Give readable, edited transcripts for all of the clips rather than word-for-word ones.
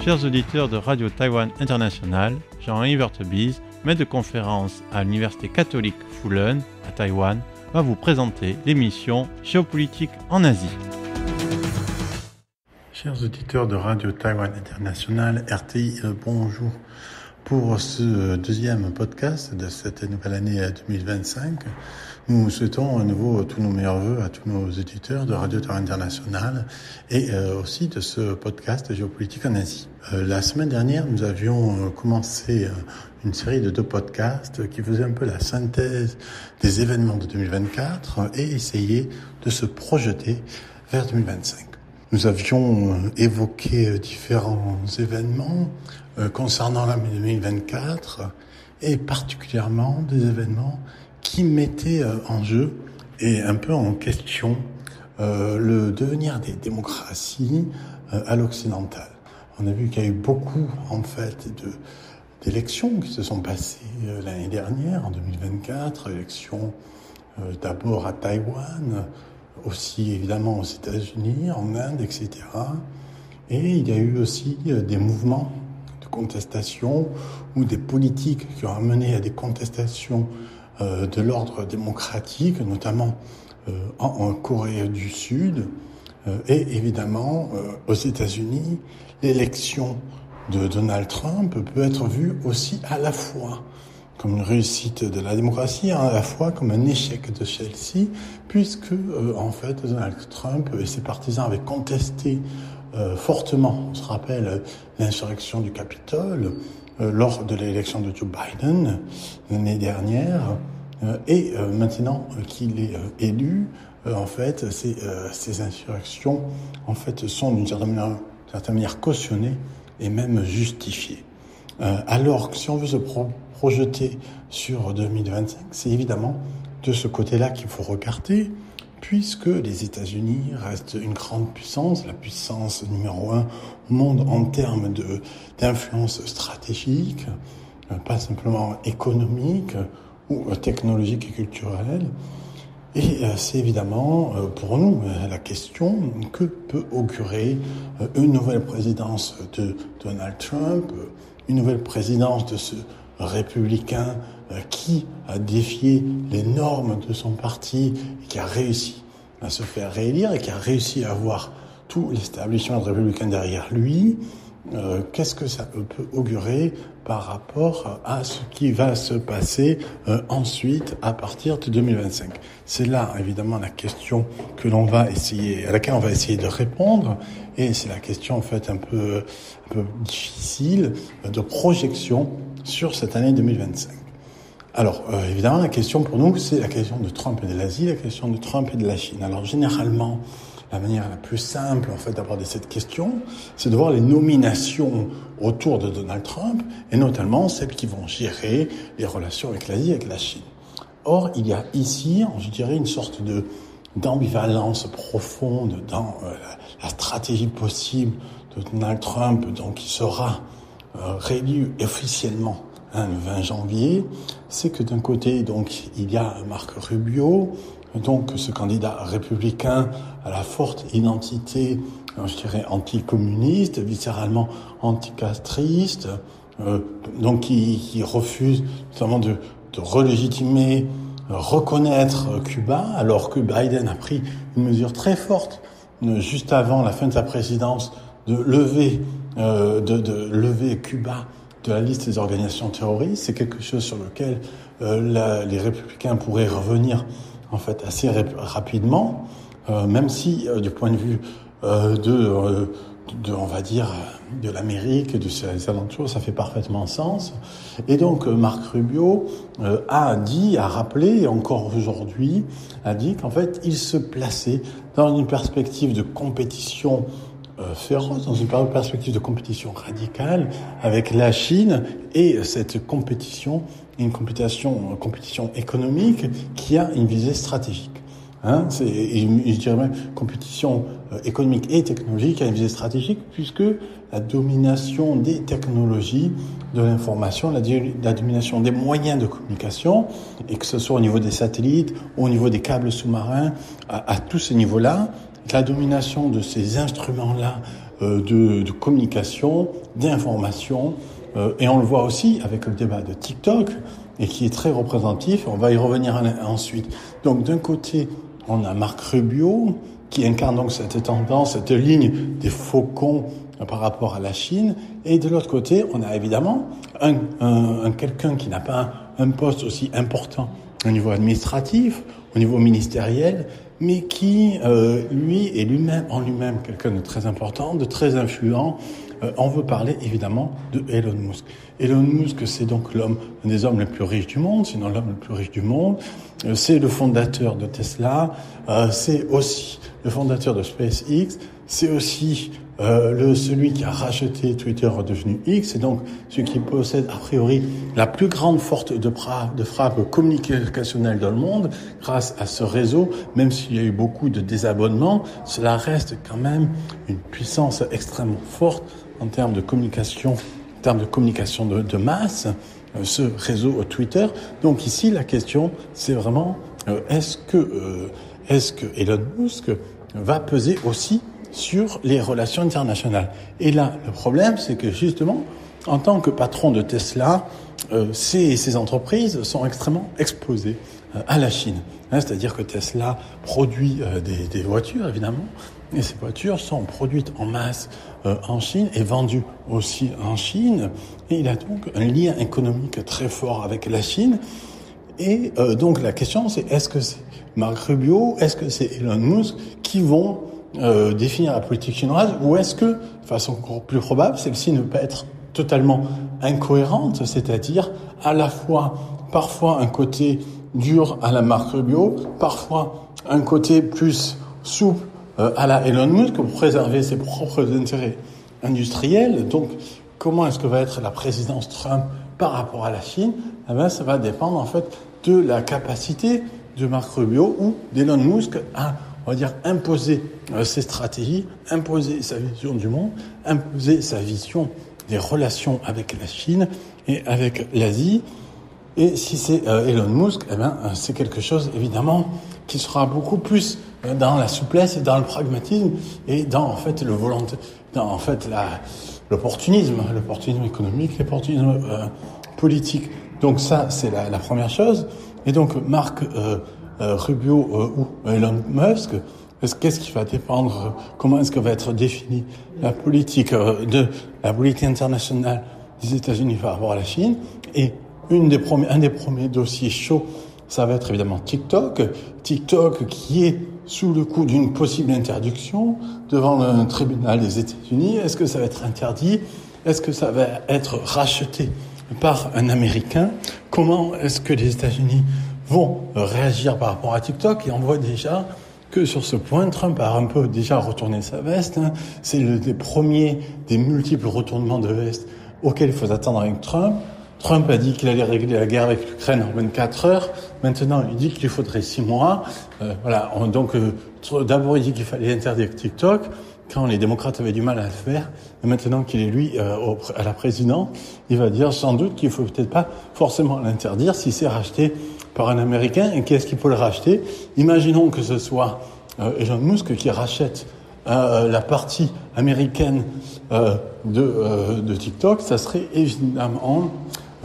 Chers auditeurs de Radio Taïwan International, Jean-Yves Vertebise, maître de conférence à l'Université catholique Fulun à Taïwan, va vous présenter l'émission Géopolitique en Asie. Chers auditeurs de Radio Taïwan International, RTI, bonjour. Pour ce deuxième podcast de cette nouvelle année 2025, nous souhaitons à nouveau tous nos meilleurs vœux à tous nos auditeurs de Radio Taïwan International et aussi de ce podcast Géopolitique en Asie. La semaine dernière, nous avions commencé une série de 2 podcasts qui faisaient un peu la synthèse des événements de 2024 et essayaient de se projeter vers 2025. Nous avions évoqué différents événements concernant l'année 2024 et particulièrement des événements qui mettaient en jeu et un peu en question le devenir des démocraties à l'occidental. On a vu qu'il y a eu beaucoup en fait d'élections qui se sont passées l'année dernière, en 2024, élections d'abord à Taïwan, aussi évidemment aux États-Unis, en Inde, etc. Et il y a eu aussi des mouvements de contestation ou des politiques qui ont amené à des contestations de l'ordre démocratique, notamment en Corée du Sud. Et évidemment, aux États-Unis, l'élection de Donald Trump peut être vue aussi à la fois comme une réussite de la démocratie, à la fois comme un échec de celle-ci, puisque en fait Donald Trump et ses partisans avaient contesté fortement, on se rappelle, l'insurrection du Capitole lors de l'élection de Joe Biden l'année dernière, et maintenant qu'il est élu, en fait, ces insurrections en fait sont d'une certaine manière cautionnées et même justifiées. Alors que si on veut se projeter sur 2025, c'est évidemment de ce côté-là qu'il faut regarder, puisque les États-Unis restent une grande puissance, la puissance numéro 1 au monde en termes d'influence stratégique, pas simplement économique ou technologique et culturelle. Et c'est évidemment pour nous la question que peut augurer une nouvelle présidence de Donald Trump, une nouvelle présidence de ce républicain qui a défié les normes de son parti et qui a réussi à se faire réélire et qui a réussi à avoir tout l'établissement républicain derrière lui. Qu'est-ce que ça peut augurer par rapport à ce qui va se passer ensuite à partir de 2025? C'est là évidemment la question à laquelle on va essayer de répondre, et c'est la question en fait un peu difficile de projection sur cette année 2025. Alors évidemment la question pour nous, c'est la question de Trump et de l'Asie, la question de Trump et de la Chine. Alors généralement, la manière la plus simple, en fait, d'aborder cette question, c'est de voir les nominations autour de Donald Trump, et notamment celles qui vont gérer les relations avec l'Asie et avec la Chine. Or, il y a ici, je dirais, une sorte d'ambivalence profonde dans la stratégie possible de Donald Trump, donc qui sera réélu officiellement le 20 janvier. C'est que d'un côté, donc, il y a Marco Rubio, donc ce candidat républicain à la forte identité, je dirais, anticommuniste, viscéralement anticastriste, donc qui refuse notamment de relégitimer, reconnaître Cuba, alors que Biden a pris une mesure très forte juste avant la fin de sa présidence de lever Cuba de la liste des organisations terroristes. C'est quelque chose sur lequel les républicains pourraient revenir en fait assez rapidement, même si du point de vue on va dire de l'Amérique et de ses alentours, ça fait parfaitement sens. Et donc Marco Rubio a rappelé, et encore aujourd'hui, a dit qu'en fait il se plaçait dans une perspective de compétition féroce, dans une perspective de compétition radicale avec la Chine, et cette compétition, une compétition économique qui a une visée stratégique. Je dirais même compétition économique et technologique qui a une visée stratégique, puisque la domination des technologies, de l'information, la domination des moyens de communication, et que ce soit au niveau des satellites, au niveau des câbles sous-marins, à tous ces niveaux-là, la domination de ces instruments-là de communication, d'information, et on le voit aussi avec le débat de TikTok, et qui est très représentatif. On va y revenir ensuite. Donc d'un côté, on a Marc Rubio, qui incarne donc cette tendance, cette ligne des faucons par rapport à la Chine. Et de l'autre côté, on a évidemment quelqu'un qui n'a pas un poste aussi important au niveau administratif, au niveau ministériel, mais qui, lui, est lui-même quelqu'un de très important, de très influent. On veut parler évidemment de Elon Musk. Elon Musk, c'est donc l'un des hommes les plus riches du monde, sinon l'homme le plus riche du monde. C'est le fondateur de Tesla, c'est aussi le fondateur de SpaceX, c'est aussi celui qui a racheté Twitter devenu X, et donc celui qui possède a priori la plus grande force de frappe communicationnelle dans le monde. Grâce à ce réseau, même s'il y a eu beaucoup de désabonnements, cela reste quand même une puissance extrêmement forte en termes de communication, de masse, ce réseau Twitter. Donc ici, la question, c'est vraiment est-ce que Elon Musk va peser aussi sur les relations internationales? Et là, le problème, c'est que justement, en tant que patron de Tesla, ces entreprises sont extrêmement exposées à la Chine. C'est-à-dire que Tesla produit des voitures, évidemment, et ces voitures sont produites en masse en Chine et vendues aussi en Chine. Et il a donc un lien économique très fort avec la Chine. Et donc la question, c'est est-ce que c'est Marc Rubio, est-ce que c'est Elon Musk qui vont définir la politique chinoise, ou est-ce que, de façon encore plus probable, celle-ci ne peut être totalement incohérente, c'est-à-dire à la fois parfois un côté dur à la Marc Rubio, parfois un côté plus souple à la Elon Musk pour préserver ses propres intérêts industriels. Donc, comment est-ce que va être la présidence Trump par rapport à la Chine? Eh bien, ça va dépendre en fait de la capacité de Marc Rubio ou d'Elon Musk à, on va dire, imposer ses stratégies, imposer sa vision du monde, imposer sa vision des relations avec la Chine et avec l'Asie. Et si c'est Elon Musk, eh bien, c'est quelque chose, évidemment, qui sera beaucoup plus dans la souplesse et dans le pragmatisme et dans, en fait, l'opportunisme économique, l'opportunisme politique. Donc ça, c'est la première chose. Et donc, Marc Rubio ou Elon Musk, qu'est-ce qui va dépendre, comment est-ce que va être définie la politique internationale des États-Unis par rapport à la Chine? Et un des premiers dossiers chauds, ça va être évidemment TikTok qui est sous le coup d'une possible interdiction devant un tribunal des États-Unis. Est-ce que ça va être interdit? Est-ce que ça va être racheté par un Américain? Comment est-ce que les États-Unis vont réagir par rapport à TikTok? Et on voit déjà que sur ce point, Trump a un peu déjà retourné sa veste. C'est des multiples retournements de veste auxquels il faut attendre avec Trump. Trump a dit qu'il allait régler la guerre avec l'Ukraine en 24 heures. Maintenant, il dit qu'il faudrait 6 mois. D'abord, il dit qu'il fallait interdire TikTok quand les démocrates avaient du mal à le faire. Et maintenant qu'il est lui à la présidence, il va dire sans doute qu'il faut peut-être pas forcément l'interdire si c'est racheté par un Américain. Et qui est-ce qui peut le racheter? Imaginons que ce soit Elon Musk qui rachète la partie américaine de TikTok. Ça serait évidemment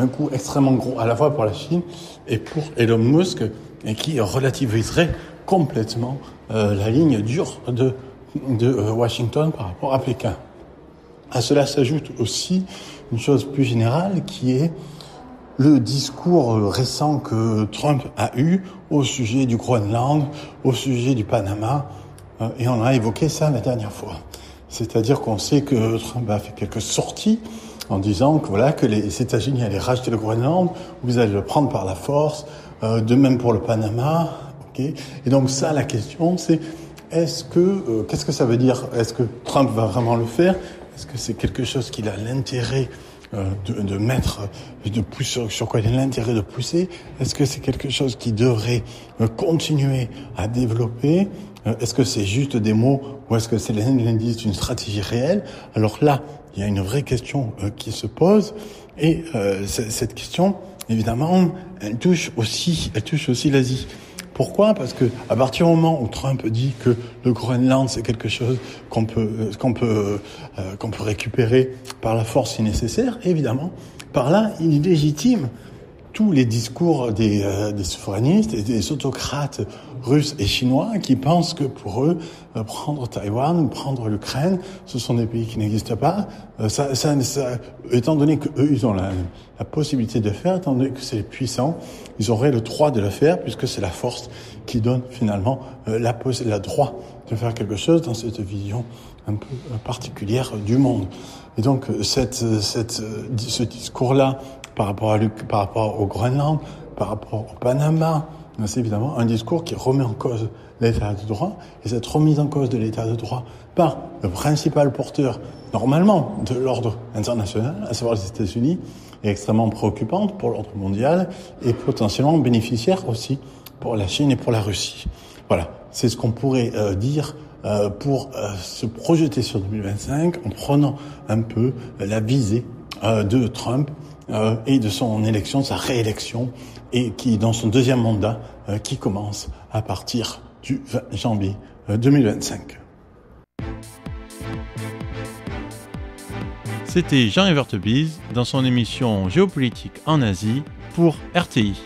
un coût extrêmement gros à la fois pour la Chine et pour Elon Musk, et qui relativiserait complètement la ligne dure de Washington par rapport à Pékin. À cela s'ajoute aussi une chose plus générale qui est le discours récent que Trump a eu au sujet du Groenland, au sujet du Panama, et on a évoqué ça la dernière fois. C'est-à-dire qu'on sait que Trump a fait quelques sorties en disant que les États-Unis allaient racheter le Groenland, vous allez le prendre par la force, de même pour le Panama, okay. Et donc ça, la question, c'est qu'est-ce que ça veut dire? Est-ce que Trump va vraiment le faire? Est-ce que c'est quelque chose qu'il a l'intérêt de mettre, sur quoi il a l'intérêt de pousser? Est-ce que c'est quelque chose qui devrait continuer à développer? Est-ce que c'est juste des mots ou est-ce que c'est l'indice d'une stratégie réelle? Alors là, il y a une vraie question qui se pose, et cette question, évidemment, elle touche aussi l'Asie. Pourquoi ? Parce que à partir du moment où Trump dit que le Groenland c'est quelque chose qu'on peut récupérer par la force si nécessaire, évidemment, par là il légitime tous les discours des souverainistes et des autocrates russes et chinois qui pensent que pour eux, prendre Taïwan ou prendre l'Ukraine, ce sont des pays qui n'existent pas. Étant donné qu'eux, ils ont la possibilité de le faire, étant donné que c'est les puissants, ils auraient le droit de le faire puisque c'est la force qui donne finalement la droit de faire quelque chose dans cette vision un peu particulière du monde. Et donc ce discours-là par rapport au Groenland, par rapport au Panama, c'est évidemment un discours qui remet en cause l'état de droit. Et cette remise en cause de l'état de droit par le principal porteur, normalement, de l'ordre international, à savoir les États-Unis, est extrêmement préoccupante pour l'ordre mondial et potentiellement bénéficiaire aussi pour la Chine et pour la Russie. Voilà, c'est ce qu'on pourrait dire pour se projeter sur 2025 en prenant un peu la visée de Trump et de son élection, de sa réélection, et qui, dans son deuxième mandat, qui commence à partir du 20 janvier 2025. C'était Jean Evertebise dans son émission Géopolitique en Asie pour RTI.